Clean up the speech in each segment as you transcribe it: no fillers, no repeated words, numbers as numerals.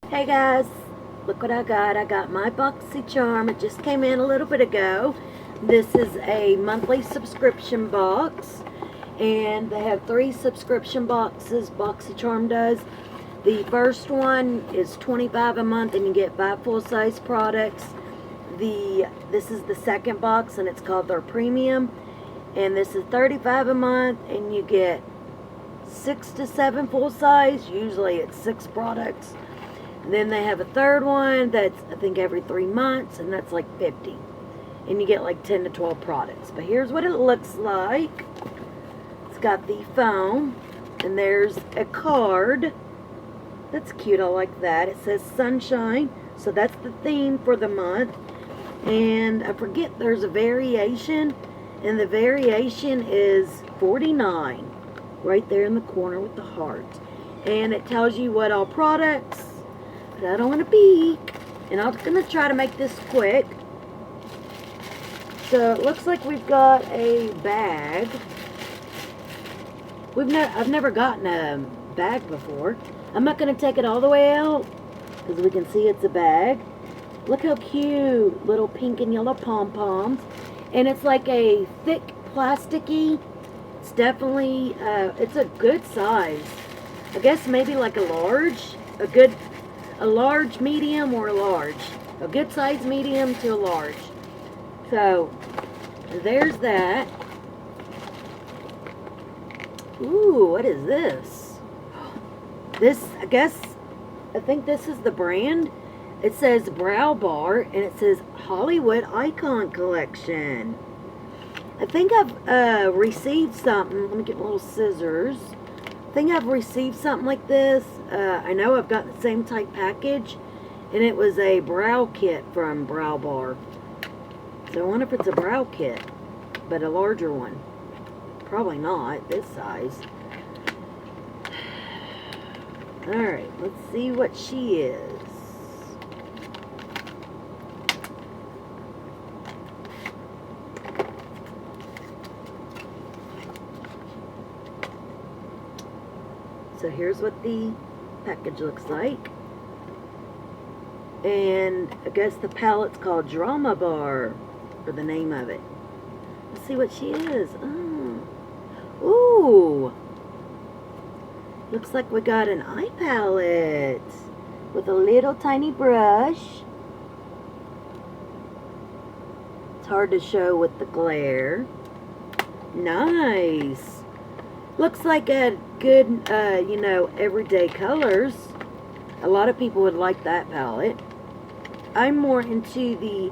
Hey guys, look what I got. I got my Boxy charm. It just came in a little bit ago. This is a monthly subscription box, and they have 3 subscription boxes. Boxy charm does. The first one is $25 a month, and you get 5 full-size products. This is the second box, and it's called their premium, and this is $35 a month, and you get 6 to 7 full-size. Usually it's 6 products. Then they have a third one that's, I think, every 3 months, and that's like 50. And you get like 10 to 12 products. But here's what it looks like. It's got the foam, and there's a card. That's cute, I like that. It says sunshine, so that's the theme for the month. And I forget, there's a variation, and the variation is 49, right there in the corner with the heart. And it tells you what all products. But I don't want to peek, and I'm going to try to make this quick. So it looks like we've got a bag. I've never gotten a bag before. I'm not going to take it all the way out because we can see it's a bag. Look how cute, little pink and yellow pom-poms, and it's like a thick plasticky. It's definitely it's a good size. I guess maybe like a large, a large, medium, or a large. A good size medium to a large. So, there's that. Ooh, what is this? This, I think this is the brand. It says Brow Bar, and it says Hollywood Icon Collection. I think I've received something. Let me get my little scissors. I think I've received something like this. I know I've got the same type package, and it was a brow kit from Brow Bar. So I wonder if it's a brow kit, but a larger one. Probably not this size. Alright, let's see what she is. So here's what the package looks like. And I guess the palette's called Drama Bar, for the name of it. Let's see what she is. Oh. Ooh. Looks like we got an eye palette with a little tiny brush. It's hard to show with the glare. Nice. Looks like a good, everyday colors. A lot of people would like that palette. I'm more into the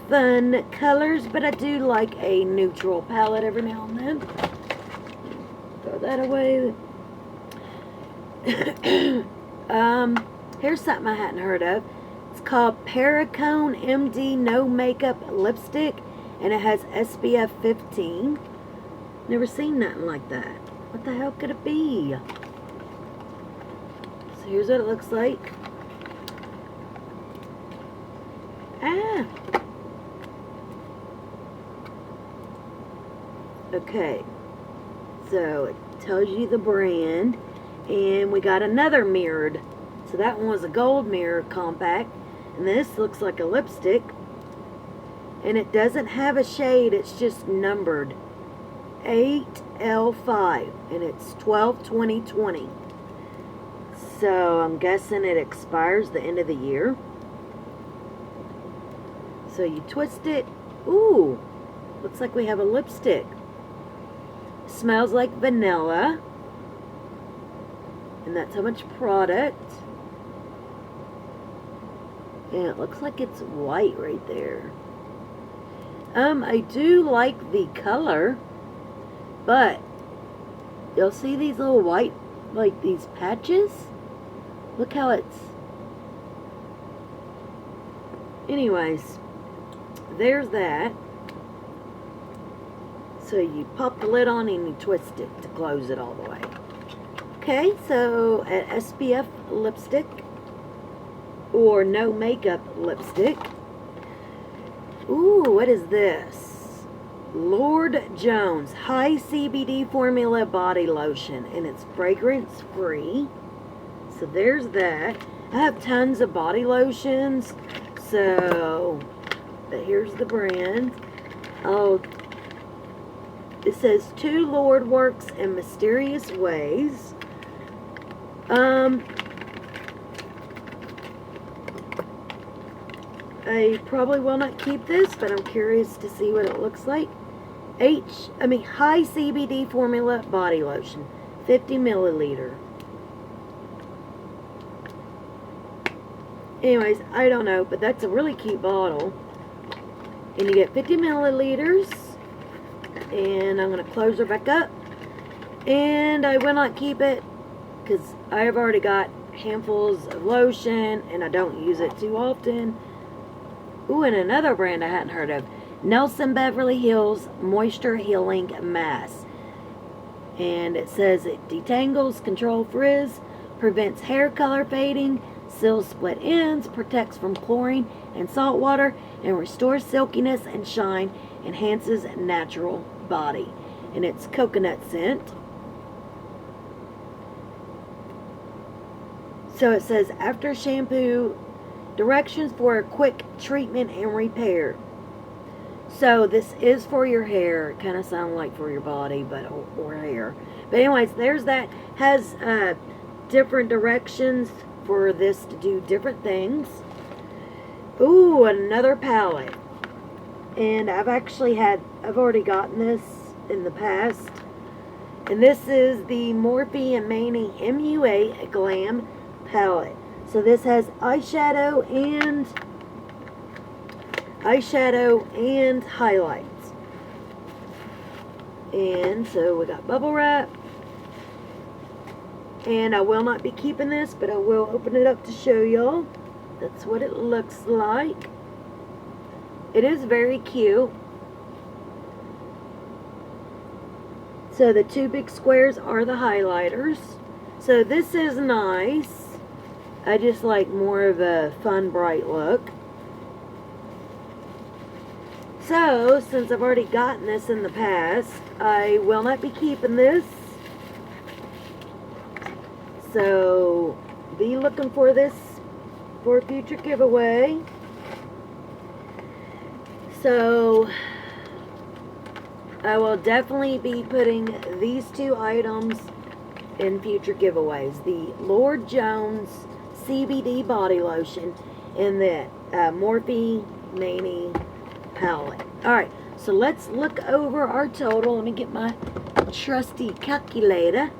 fun colors, but I do like a neutral palette every now and then. Throw that away. Here's something I hadn't heard of. It's called Paracone MD No Makeup Lipstick, and it has SPF 15. Never seen nothing like that. What the hell could it be? So here's what it looks like. Okay. So it tells you the brand. And we got another mirrored. So that one was a gold mirror compact. And this looks like a lipstick. And it doesn't have a shade. It's just numbered. 8L5, and it's 12/20/20. So I'm guessing it expires the end of the year. So you twist it. Ooh, looks like we have a lipstick. Smells like vanilla, and that's how much product. And it looks like it's white right there. I do like the color. But you'll see these little white, like these patches. Look how it's... Anyways, there's that. So you pop the lid on and you twist it to close it all the way. Okay, so an SPF lipstick or no makeup lipstick. Ooh, what is this? Lord Jones High CBD Formula Body Lotion, and it's fragrance free. So there's that. I have tons of body lotions. So, but here's the brand. Oh, it says "To Lord works in mysterious ways." I probably will not keep this, but I'm curious to see what it looks like. High CBD formula body lotion, 50 milliliter. Anyways, I don't know, but that's a really cute bottle. And you get 50 milliliters. And I'm going to close her back up. And I will not keep it because I have already got handfuls of lotion and I don't use it too often. Ooh, and another brand I hadn't heard of. Nelson Beverly Hills Moisture Healing Mask. And it says it detangles, control frizz, prevents hair color fading, seals split ends, protects from chlorine and salt water, and restores silkiness and shine, enhances natural body. And it's coconut scent. So it says after shampoo, directions for a quick treatment and repair. So this is for your hair. It kind of sounds like for your body, but or hair. But anyways, there's that. Has different directions for this to do different things. Ooh, another palette. And I've already gotten this in the past. And this is the Morphe and Manny MUA Glam palette. So this has eyeshadow and highlights. And so we got bubble wrap. And I will not be keeping this, but I will open it up to show y'all. That's what it looks like. It is very cute. So the two big squares are the highlighters. So this is nice. I just like more of a fun, bright look. So, since I've already gotten this in the past, I will not be keeping this. So, be looking for this for a future giveaway. So, I will definitely be putting these two items in future giveaways. The Lord Jones CBD body lotion and the Morphe Manny palette. Alright, so let's look over our total. Let me get my trusty calculator.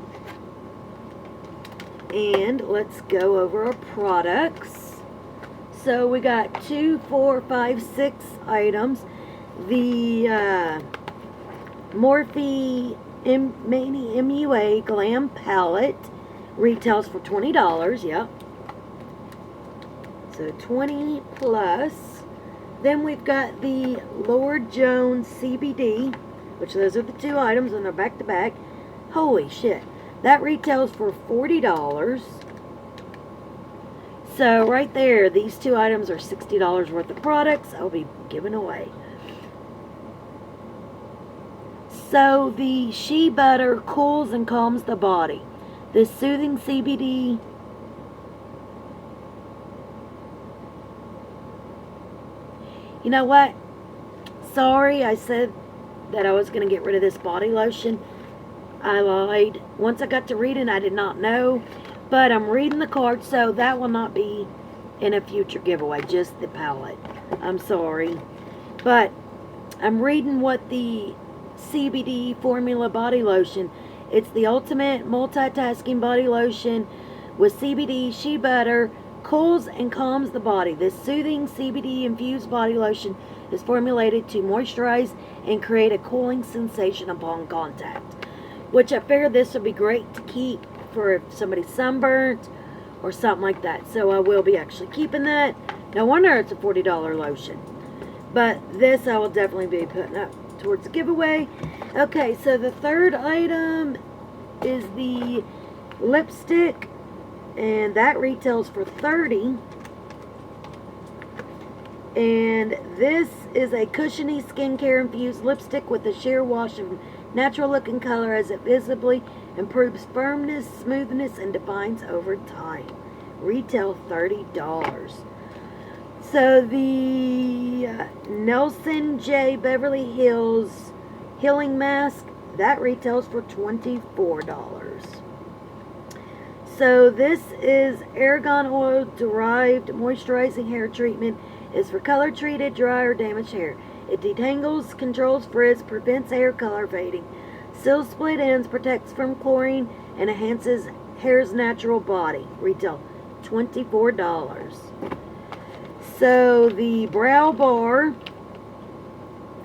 And let's go over our products. So we got 2, 4, 5, 6 items. The Morphe Manny MUA Glam palette retails for $20. Yep. So 20 plus. Then we've got the Lord Jones CBD, which those are the two items and they're back to back. Holy shit. That retails for $40. So right there, these two items are $60 worth of products I'll be giving away. So the Shea Butter cools and calms the body. This soothing CBD You know what? Sorry, I said that I was going to get rid of this body lotion. I lied. Once I got to reading, I did not know. But I'm reading the card, so that will not be in a future giveaway. Just the palette. I'm sorry. But I'm reading what the CBD formula body lotion. It's the ultimate multitasking body lotion with CBD, shea butter, cools and calms the body. This soothing CBD infused body lotion is formulated to moisturize and create a cooling sensation upon contact. Which I figured this would be great to keep for if somebody's sunburnt or something like that. So I will be actually keeping that. No wonder it's a $40 lotion. But this I will definitely be putting up towards the giveaway. Okay, so the third item is the lipstick. And that retails for $30. And this is a cushiony skincare infused lipstick with a sheer wash of natural looking color as it visibly improves firmness, smoothness, and defines over time. retail $30. So the Nelson J. Beverly Hills Healing Mask, that retails for $24. So this is argan oil derived moisturizing hair treatment. Is for color treated, dry, or damaged hair. It detangles, controls frizz, prevents hair color fading, seals split ends, protects from chlorine, and enhances hair's natural body. Retail $24. So the brow bar,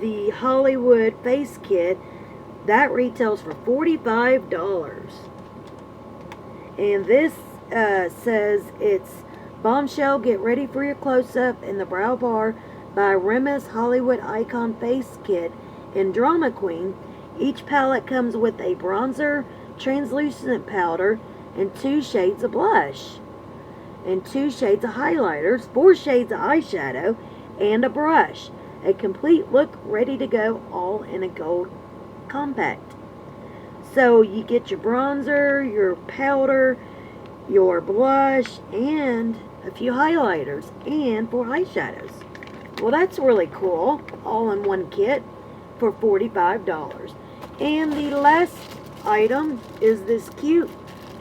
the Hollywood face kit, that retails for $45. And this says it's Bombshell, get ready for your close-up in the brow bar by Remus Hollywood Icon Face Kit and Drama Queen. Each palette comes with a bronzer, translucent powder, and 2 shades of blush, and 2 shades of highlighters, 4 shades of eyeshadow, and a brush. A complete look ready to go, all in a gold compact. So you get your bronzer, your powder, your blush, and a few highlighters, and 4 eyeshadows. Well, that's really cool, all in one kit for $45. And the last item is this cute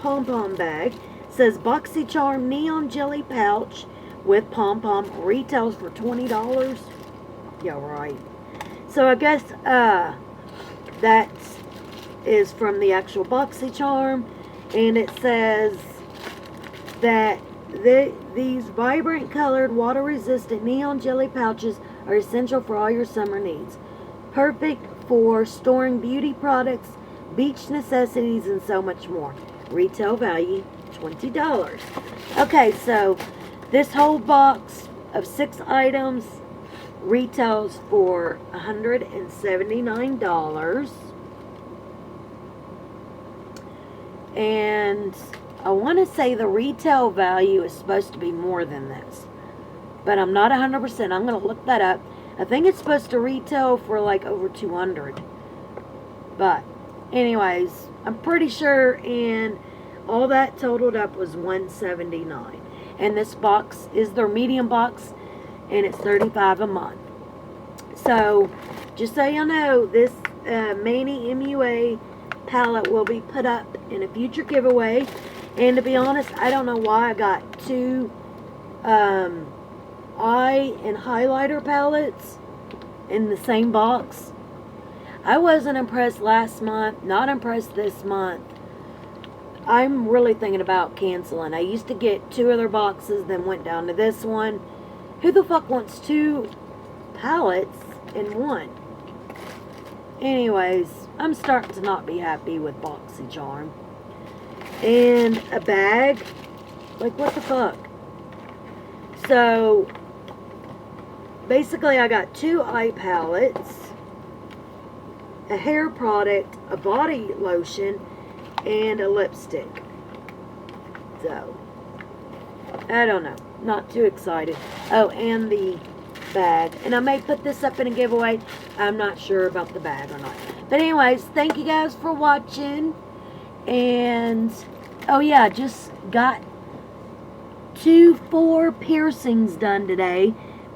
pom-pom bag. It says Boxy Charm Neon Jelly Pouch with pom-pom, retails for $20. Yeah, right. So I guess that is from the actual Boxy Charm, and it says that these vibrant colored water-resistant neon jelly pouches are essential for all your summer needs. Perfect for storing beauty products, beach necessities, and so much more. Retail value $20. Okay, so this whole box of 6 items retails for $179. And I want to say the retail value is supposed to be more than this, but I'm not 100%. I'm going to look that up. I think it's supposed to retail for like over $200. But anyways, I'm pretty sure, and all that totaled up was $179. And this box is their medium box, and it's $35 a month. So just so you know, this Manny MUA palette will be put up in a future giveaway. And to be honest, I don't know why I got 2 eye and highlighter palettes in the same box. I wasn't impressed last month, not impressed this month. I'm really thinking about canceling. I used to get 2 other boxes, then went down to this one. Who the fuck wants 2 palettes in one? Anyways, I'm starting to not be happy with Boxy Charm. And a bag, like what the fuck? So basically I got 2 eye palettes, a hair product, a body lotion, and a lipstick. So I don't know, not too excited. Oh, and the bag, and I may put this up in a giveaway. I'm not sure about the bag or not, but anyways, thank you guys for watching. And oh yeah, just got 4 piercings done today.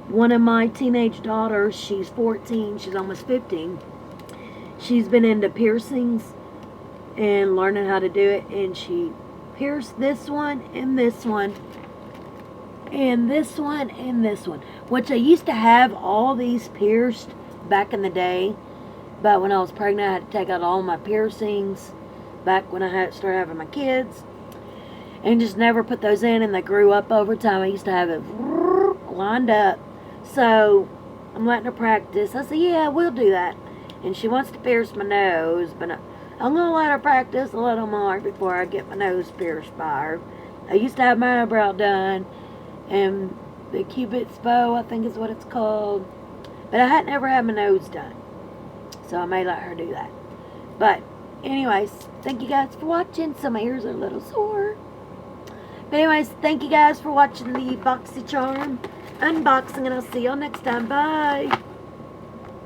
One of my teenage daughters, she's 14, she's almost 15. She's been into piercings and learning how to do it, and she pierced this one and this one and this one and this one, which I used to have all these pierced back in the day, but when I was pregnant I had to take out all my piercings back when I started having my kids, and just never put those in, and they grew up over time. I used to have it lined up, so I'm letting her practice. I said, yeah, we'll do that. And she wants to pierce my nose, but I'm going to let her practice a little more before I get my nose pierced by her. I used to have my eyebrow done, and the Cupid's bow, I think is what it's called, but I hadn't ever had my nose done, so I may let her do that. But anyways, thank you guys for watching. So my ears are a little sore. But anyways, thank you guys for watching the Boxy Charm unboxing, and I'll see y'all next time. Bye.